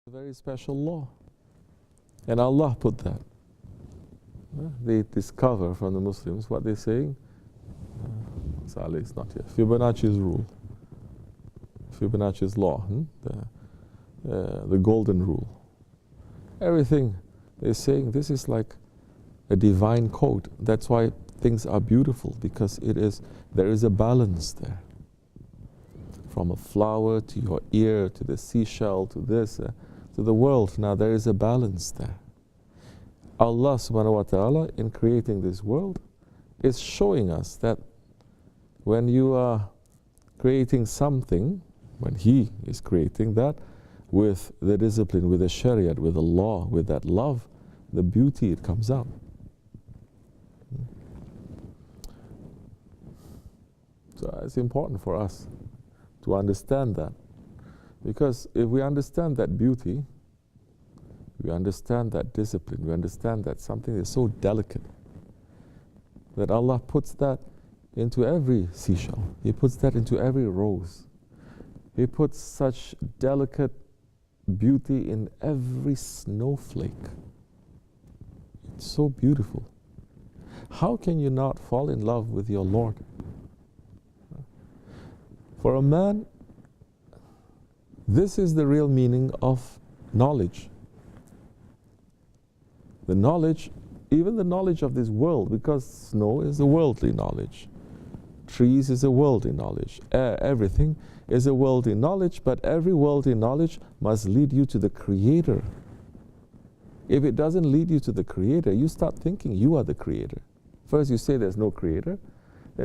A very special law, and Allah put that. They discover from the Muslims what they're saying. Saleh is not here. Fibonacci's rule, Fibonacci's law, the golden rule. Everything they're saying, this is like a divine code. That's why things are beautiful, because there is a balance there. From a flower to your ear to the seashell to this, to the world. Now there is a balance there. Allah subhanahu wa ta'ala, in creating this world, is showing us that when you are creating something, when He is creating that, with the discipline, with the shariat, with the law, with that love, the beauty, it comes out. So it's important for us to understand that. Because if we understand that beauty, we understand that discipline, we understand that something is so delicate, that Allah puts that into every seashell. He puts that into every rose. He puts such delicate beauty in every snowflake. It's so beautiful. How can you not fall in love with your Lord? For a man, this is the real meaning of knowledge. The knowledge, even the knowledge of this world, because snow is a worldly knowledge. Trees is a worldly knowledge. Everything is a worldly knowledge, but every worldly knowledge must lead you to the Creator. If it doesn't lead you to the Creator, you start thinking you are the Creator. First you say there's no Creator,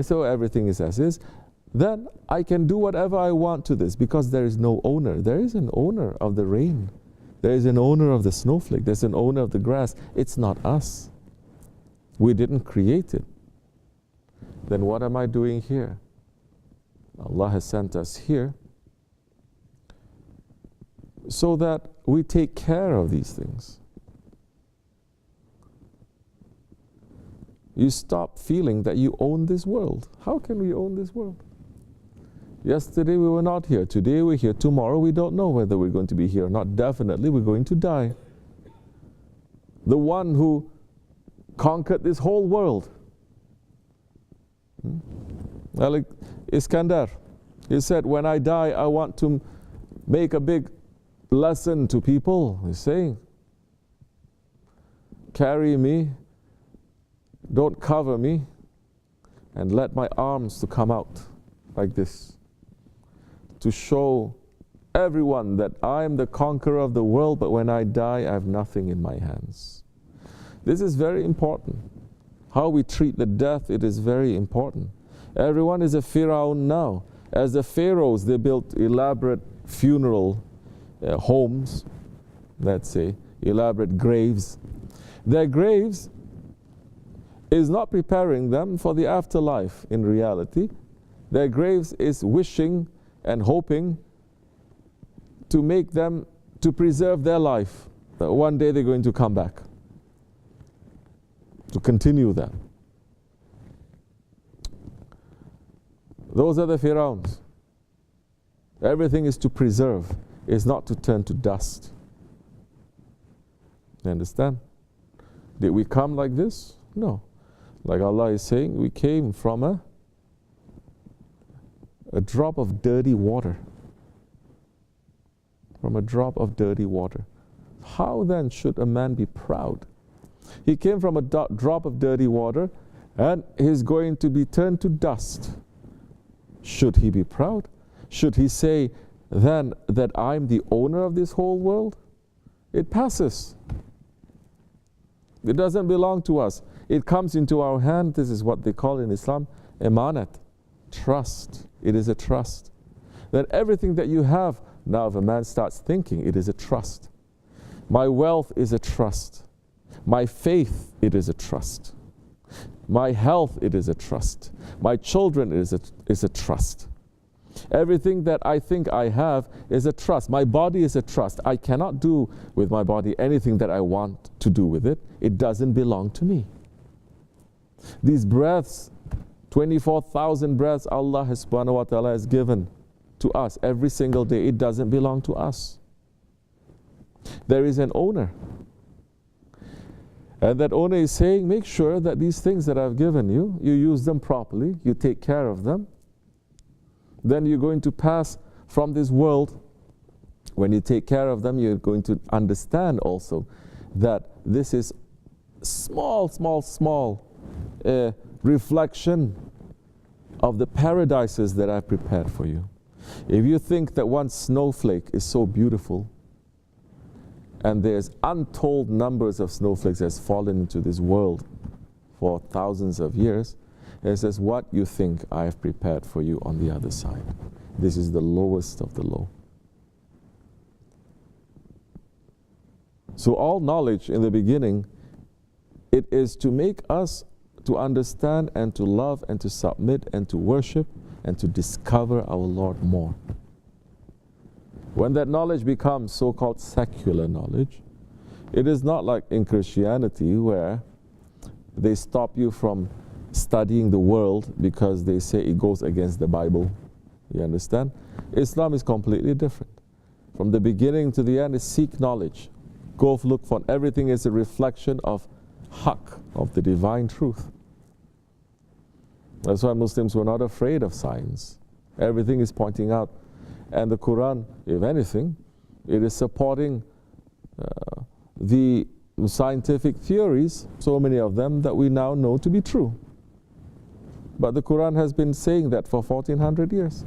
so everything is as is. Then I can do whatever I want to this, because there is no owner. There is an owner of the rain. There is an owner of the snowflake. There's an owner of the grass. It's not us. We didn't create it. Then what am I doing here? Allah has sent us here so that we take care of these things. You stop feeling that you own this world. How can we own this world? Yesterday we were not here. Today we're here. Tomorrow we don't know whether we're going to be here or not. Definitely we're going to die. The one who conquered this whole world, like Iskandar, he said, when I die I want to make a big lesson to people. He's saying, carry me, don't cover me, and let my arms to come out like this, to show everyone that I am the conqueror of the world, but when I die, I have nothing in my hands. This is very important. How we treat the death, it is very important. Everyone is a Pharaoh now. As the pharaohs, they built elaborate funeral homes, let's say, elaborate graves. Their graves is not preparing them for the afterlife in reality. Their graves is wishing and hoping to make them, to preserve their life, that one day they're going to come back, to continue that. Those are the pharaohs. Everything is to preserve, is not to turn to dust. You understand? Did we come like this? No. Like Allah is saying, we came from a drop of dirty water. From a drop of dirty water. How then should a man be proud? He came from a drop of dirty water and he's going to be turned to dust. Should he be proud? Should he say then that I'm the owner of this whole world? It passes. It doesn't belong to us. It comes into our hand. This is what they call in Islam emanat, trust. It is a trust. That everything that you have, now if a man starts thinking, it is a trust. My wealth is a trust. My faith, it is a trust. My health, it is a trust. My children is a trust. Everything that I think I have is a trust. My body is a trust. I cannot do with my body anything that I want to do with it. It doesn't belong to me. These breaths, 24,000 breaths Allah subhanahu wa ta'ala has given to us every single day. It doesn't belong to us. there is an owner. And that owner is saying, make sure that these things that I've given you, you use them properly, you take care of them. Then you're going to pass from this world. When you take care of them, you're going to understand also that this is small reflection of the paradises that I've prepared for you. If you think that one snowflake is so beautiful, and there's untold numbers of snowflakes that's fallen into this world for thousands of years, it says, what you think I have prepared for you on the other side. This is the lowest of the low. So all knowledge in the beginning, it is to make us to understand and to love and to submit and to worship and to discover our Lord more. When that knowledge becomes so-called secular knowledge, it is not like in Christianity where they stop you from studying the world because they say it goes against the Bible. You understand? Islam is completely different. From the beginning to the end is seek knowledge. Go look for everything is a reflection of haqq, of the divine truth. That's why Muslims were not afraid of science. Everything is pointing out. And the Quran, if anything, it is supporting the scientific theories, so many of them that we now know to be true. But the Quran has been saying that for 1400 years.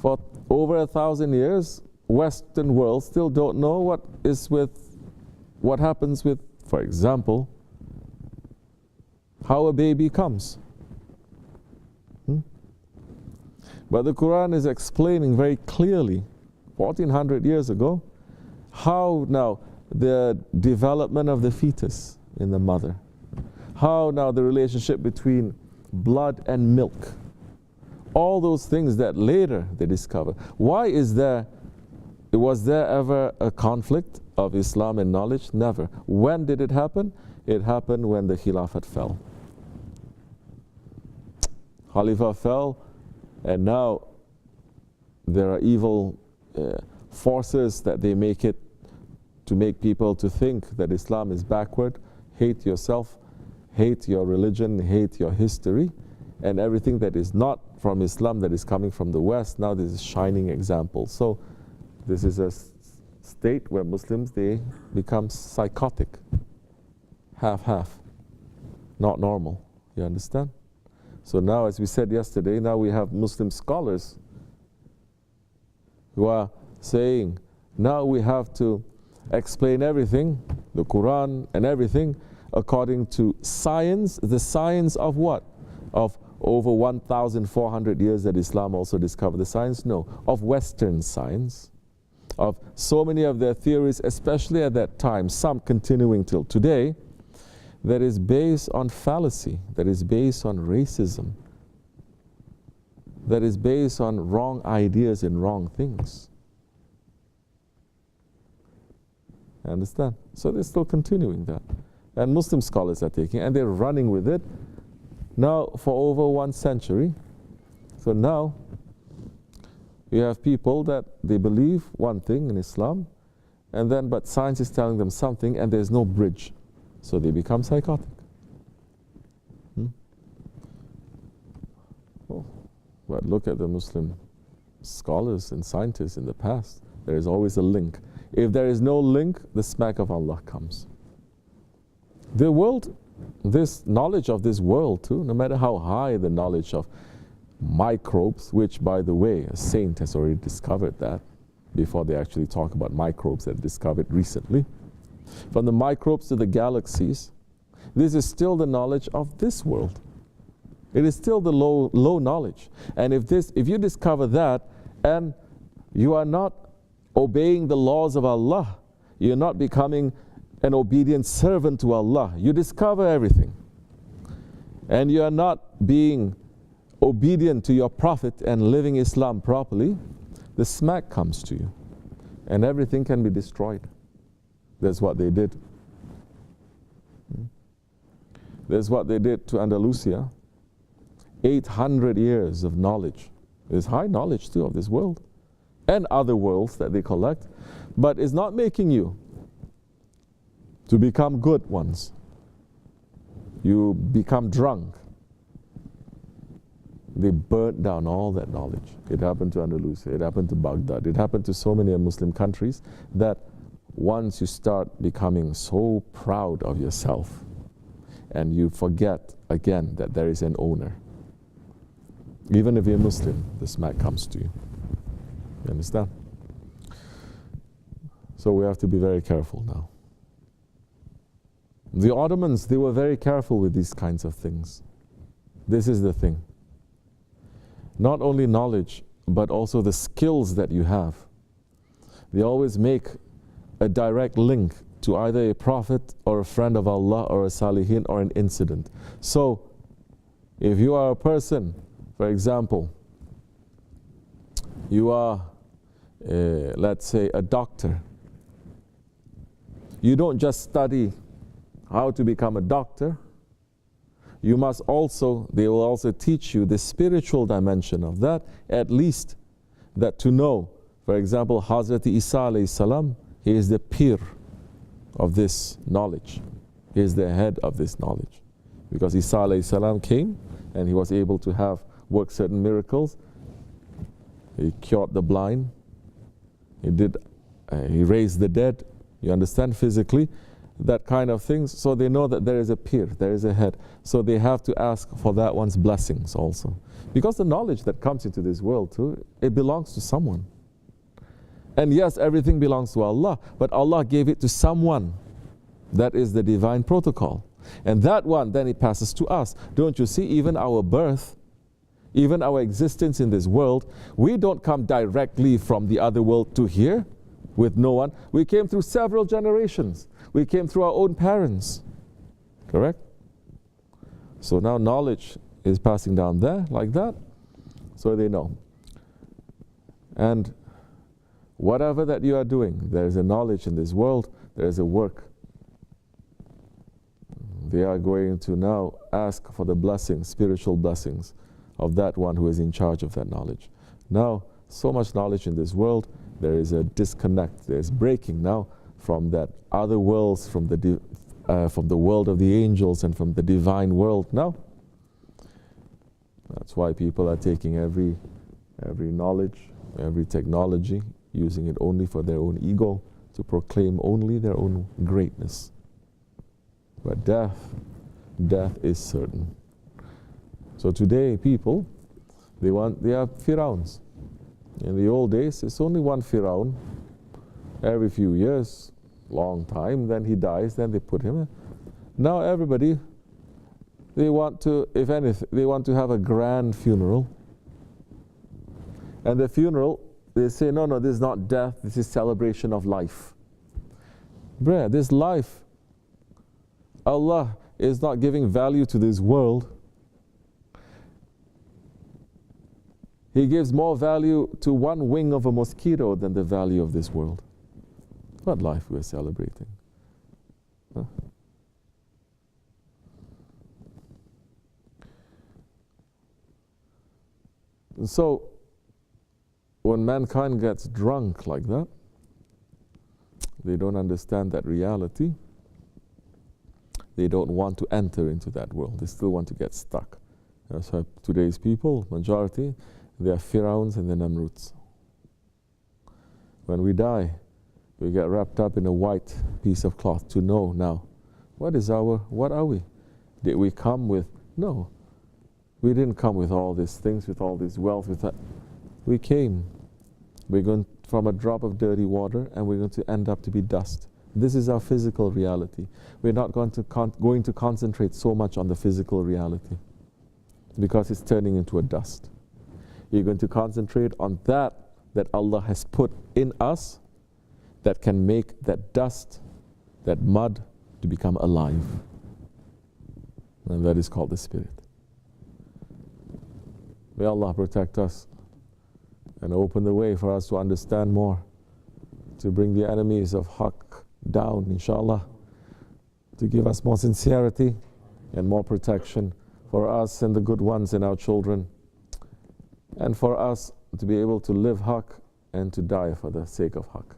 For over 1,000 years, Western world still don't know what happens with, for example, how a baby comes. But the Quran is explaining very clearly, 1400 years ago, how now the development of the fetus in the mother, how now the relationship between blood and milk, all those things that later they discover. Why was there ever a conflict of Islam and knowledge? Never. When did it happen? It happened when the Khilafat fell. Khalifah fell, and now there are evil forces that they make it to make people to think that Islam is backward. Hate yourself, hate your religion, hate your history, and everything that is not from Islam, that is coming from the West. Now this is a shining example. So this is a state where Muslims, they become psychotic, half-half, not normal. You understand? So now, as we said yesterday, now we have Muslim scholars who are saying, now we have to explain everything, the Quran and everything, according to science. The science of what? Of over 1,400 years that Islam also discovered the science? No, of Western science, of so many of their theories, especially at that time, some continuing till today, that is based on fallacy, that is based on racism, that is based on wrong ideas and wrong things. Understand? So they're still continuing that. And Muslim scholars are taking, and they're running with it now for over 1 century. So now you have people that they believe one thing in Islam, and then but science is telling them something, and there's no bridge. So they become psychotic. Oh, but look at the Muslim scholars and scientists in the past. There is always a link. If there is no link, the smack of Allah comes. The world, this knowledge of this world too, no matter how high the knowledge of microbes, which by the way, a saint has already discovered that before they actually talk about microbes that discovered recently. From the microbes to the galaxies, this is still the knowledge of this world. It is still the low knowledge. And if you discover that and you are not obeying the laws of Allah, you're not becoming an obedient servant to Allah, you discover everything, and you are not being obedient to your Prophet and living Islam properly, the smack comes to you and everything can be destroyed. That's what they did. That's what they did to Andalusia. 800 years of knowledge. There's high knowledge too of this world and other worlds that they collect. but it's not making you to become good ones. You become drunk. They burnt down all that knowledge. It happened to Andalusia, it happened to Baghdad, it happened to so many Muslim countries, that once you start becoming so proud of yourself and you forget again that there is an owner. Even if you're Muslim, the smack comes to you. You understand? So we have to be very careful now. The Ottomans, they were very careful with these kinds of things. This is the thing. Not only knowledge, but also the skills that you have. They always make a direct link to either a prophet or a friend of Allah or a salihin or an incident. So, if you are a person, for example, you are, let's say, a doctor. You don't just study how to become a doctor. You must also, they will also teach you the spiritual dimension of that, at least that to know. For example, Hazrat Isa alayhi salam, he is the pir of this knowledge. He is the head of this knowledge. Because Isa alayhi salam came and he was able to work certain miracles. He cured the blind. He raised the dead. You understand, physically, that kind of things. So they know that there is a pir, there is a head. So they have to ask for that one's blessings also. Because the knowledge that comes into this world too, it belongs to someone. And yes, everything belongs to Allah, but Allah gave it to someone. That is the divine protocol. And that one, then it passes to us. Don't you see, even our birth, even our existence in this world, we don't come directly from the other world to here with no one. We came through several generations. We came through our own parents. Correct? So now knowledge is passing down there like that. So they know. And whatever that you are doing, there is a knowledge in this world, there is a work. They are going to now ask for the blessings, spiritual blessings of that one who is in charge of that knowledge. Now, so much knowledge in this world, there is a disconnect. There is breaking now from that other worlds, from the world of the angels and from the divine world. Now, that's why people are taking every knowledge, every technology, using it only for their own ego, to proclaim only their own greatness. But death is certain. So today people, they have Firauns. In the old days, it's only one Firaun. Every few years, long time, then he dies, then they put him in. Now everybody, they want to, if anything, they want to have a grand funeral. And the funeral, they say, no, this is not death, this is celebration of life. Bruh, this life, Allah is not giving value to this world. He gives more value to one wing of a mosquito than the value of this world. What life we are celebrating? Huh? And so, when mankind gets drunk like that, they don't understand that reality. They don't want to enter into that world. They still want to get stuck. That's why today's people, majority, they are Firauns and the Namruds. When we die, we get wrapped up in a white piece of cloth to know now, what are we? Did we come with, no. We didn't come with all these things, with all this wealth, with that. We came. We're going from a drop of dirty water and we're going to end up to be dust. This is our physical reality. We're not going to concentrate so much on the physical reality because it's turning into a dust. You're going to concentrate on that Allah has put in us that can make that dust, that mud, to become alive. And that is called the Spirit. May Allah protect us and open the way for us to understand more, to bring the enemies of Haqq down, inshallah, to give us more sincerity and more protection for us and the good ones and our children, and for us to be able to live Haqq and to die for the sake of Haqq.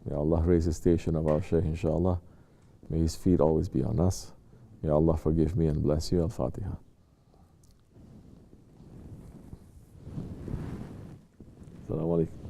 May Allah raise the station of our Shaykh, inshallah. May his feet always be on us. May Allah forgive me and bless you. Al-Fatiha. Assalamu alaikum.